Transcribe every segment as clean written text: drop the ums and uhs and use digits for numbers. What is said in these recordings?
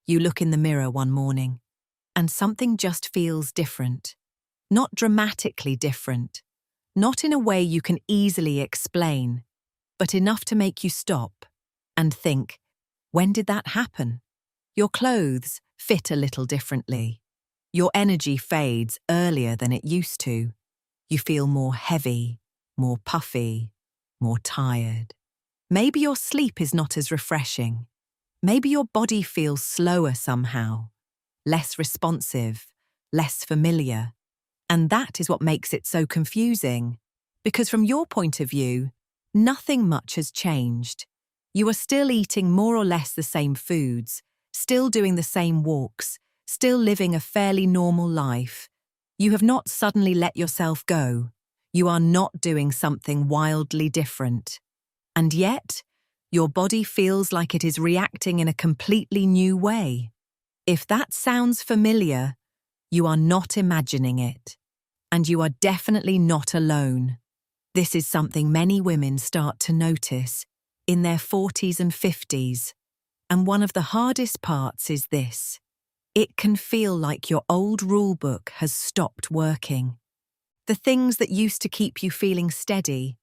You look in the mirror one morning, and something just feels different. Not dramatically different, not in a way you can easily explain, but enough to make you stop and think, when did that happen? Your clothes fit a little differently. Your energy fades earlier than it used to. You feel more heavy, more puffy, more tired. Maybe your sleep is not as refreshing. Maybe your body feels slower somehow, less responsive, less familiar. And that is what makes it so confusing. Because from your point of view, nothing much has changed. You are still eating more or less the same foods, still doing the same walks, still living a fairly normal life. You have not suddenly let yourself go. You are not doing something wildly different. And yet, your body feels like it is reacting in a completely new way. If that sounds familiar, you are not imagining it. And you are definitely not alone. This is something many women start to notice in their 40s and 50s. And one of the hardest parts is this. It can feel like your old rulebook has stopped working. The things that used to keep you feeling steady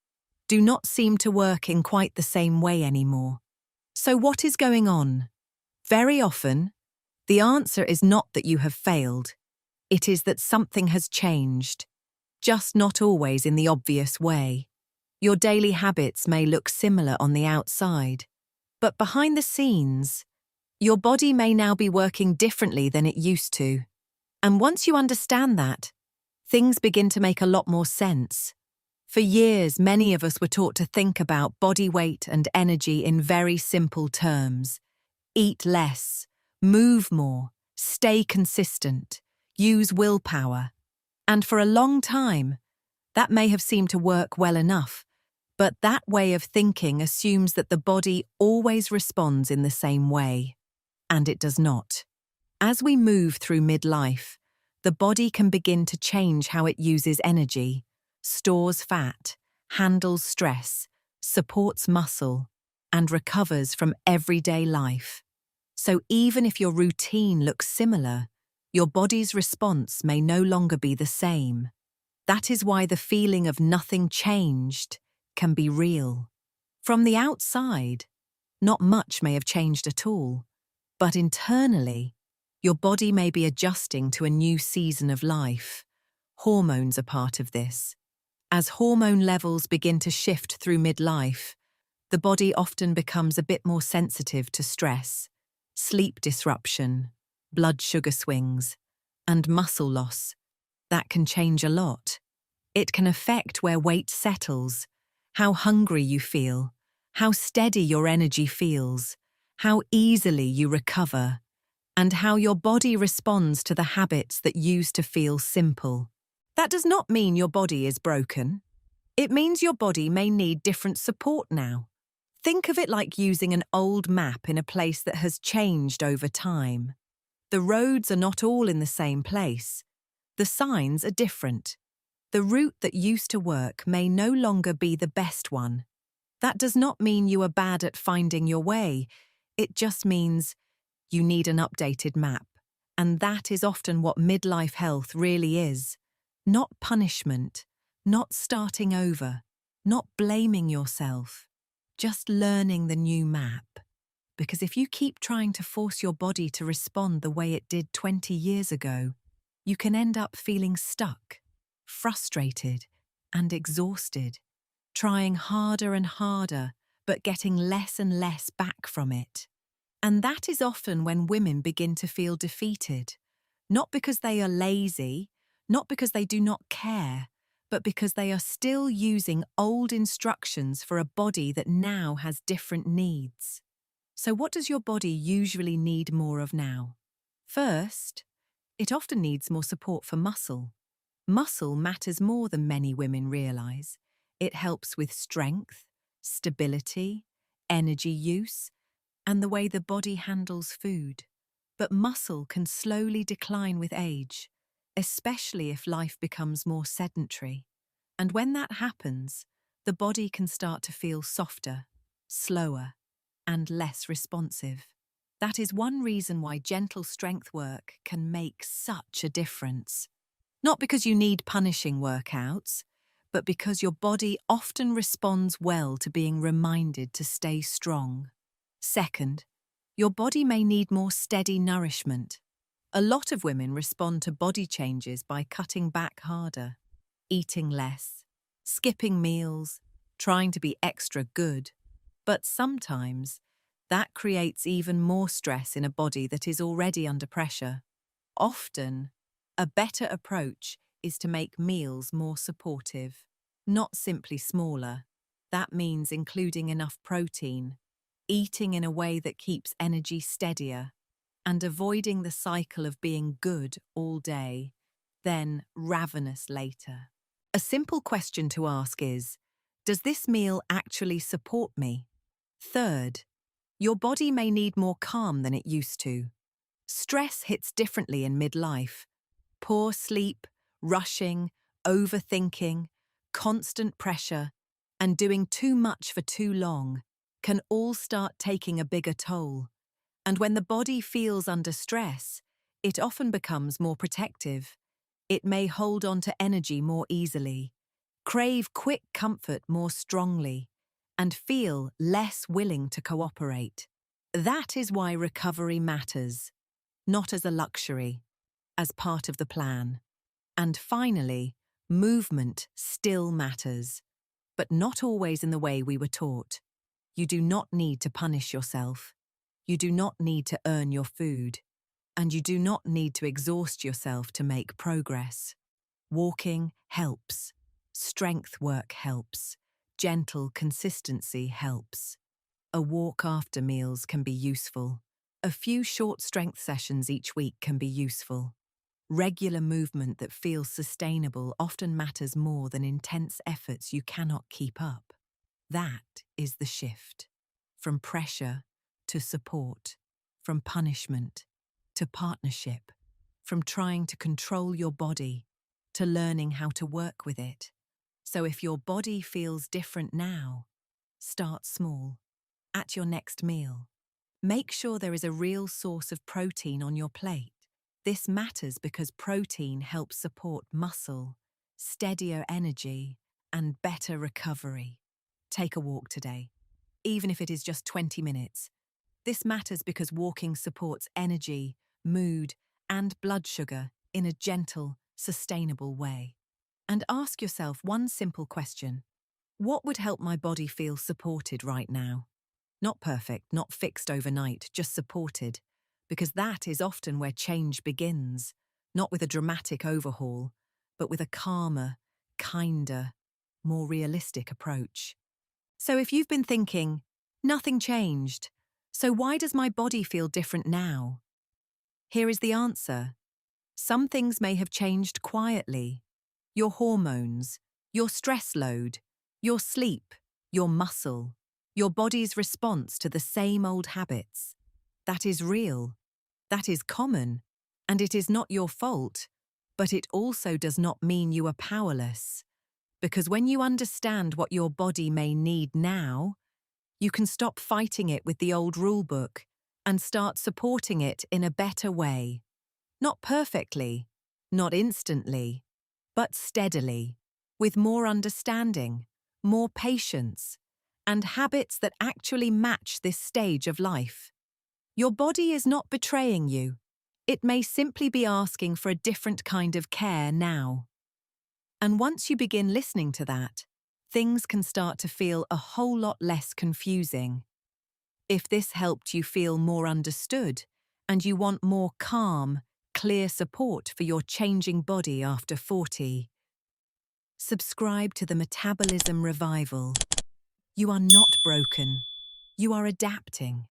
do not seem to work in quite the same way anymore. So what is going on? Very often, the answer is not that you have failed. It is that something has changed, just not always in the obvious way. Your daily habits may look similar on the outside, but behind the scenes, your body may now be working differently than it used to. And once you understand that, things begin to make a lot more sense. For years, many of us were taught to think about body weight and energy in very simple terms. Eat less, move more, stay consistent, use willpower. And for a long time, that may have seemed to work well enough, but that way of thinking assumes that the body always responds in the same way. And it does not. As we move through midlife, the body can begin to change how it uses energy, stores fat, handles stress, supports muscle, and recovers from everyday life. So even if your routine looks similar, your body's response may no longer be the same. That is why the feeling of nothing changed can be real. From the outside, not much may have changed at all, but internally, your body may be adjusting to a new season of life. Hormones are part of this. As hormone levels begin to shift through midlife, the body often becomes a bit more sensitive to stress, sleep disruption, blood sugar swings, and muscle loss. That can change a lot. It can affect where weight settles, how hungry you feel, how steady your energy feels, how easily you recover, and how your body responds to the habits that used to feel simple. That does not mean your body is broken. It means your body may need different support now. Think of it like using an old map in a place that has changed over time. The roads are not all in the same place. The signs are different. The route that used to work may no longer be the best one. That does not mean you are bad at finding your way. It just means you need an updated map. And that is often what midlife health really is. Not punishment, not starting over, not blaming yourself, just learning the new map. Because if you keep trying to force your body to respond the way it did 20 years ago, you can end up feeling stuck, frustrated, and exhausted, trying harder and harder, but getting less and less back from it. And that is often when women begin to feel defeated, not because they are lazy, not because they do not care, but because they are still using old instructions for a body that now has different needs. So what does your body usually need more of now? First, it often needs more support for muscle. Muscle matters more than many women realize. It helps with strength, stability, energy use, and the way the body handles food. But muscle can slowly decline with age, especially if life becomes more sedentary. And when that happens, the body can start to feel softer, slower, and less responsive. That is one reason why gentle strength work can make such a difference. Not because you need punishing workouts, but because your body often responds well to being reminded to stay strong. Second, your body may need more steady nourishment. A lot of women respond to body changes by cutting back harder, eating less, skipping meals, trying to be extra good. But sometimes, that creates even more stress in a body that is already under pressure. Often, a better approach is to make meals more supportive, not simply smaller. That means including enough protein, eating in a way that keeps energy steadier, and avoiding the cycle of being good all day, then ravenous later. A simple question to ask is, does this meal actually support me? Third, your body may need more calm than it used to. Stress hits differently in midlife. Poor sleep, rushing, overthinking, constant pressure, and doing too much for too long can all start taking a bigger toll. And when the body feels under stress, it often becomes more protective. It may hold on to energy more easily, crave quick comfort more strongly, and feel less willing to cooperate. That is why recovery matters, not as a luxury, as part of the plan. And finally, movement still matters, but not always in the way we were taught. You do not need to punish yourself. You do not need to earn your food. And you do not need to exhaust yourself to make progress. Walking helps. Strength work helps. Gentle consistency helps. A walk after meals can be useful. A few short strength sessions each week can be useful. Regular movement that feels sustainable often matters more than intense efforts you cannot keep up. That is the shift. From pressure to support, from punishment to partnership, from trying to control your body to learning how to work with it. So if your body feels different now, start small. At your next meal, make sure there is a real source of protein on your plate. This matters because protein helps support muscle, steadier energy, and better recovery. Take a walk today, even if it is just 20 minutes. This matters because walking supports energy, mood, and blood sugar in a gentle, sustainable way. And ask yourself one simple question. What would help my body feel supported right now? Not perfect, not fixed overnight, just supported. Because that is often where change begins, not with a dramatic overhaul, but with a calmer, kinder, more realistic approach. So if you've been thinking, nothing changed, so why does my body feel different now? Here is the answer. Some things may have changed quietly. Your hormones, your stress load, your sleep, your muscle, your body's response to the same old habits. That is real. That is common. And it is not your fault. But it also does not mean you are powerless. Because when you understand what your body may need now, you can stop fighting it with the old rulebook and start supporting it in a better way. Not perfectly, not instantly, but steadily, with more understanding, more patience, and habits that actually match this stage of life. Your body is not betraying you. It may simply be asking for a different kind of care now. And once you begin listening to that, things can start to feel a whole lot less confusing. If this helped you feel more understood, and you want more calm, clear support for your changing body after 40, subscribe to the Metabolism Revival. You are not broken. You are adapting.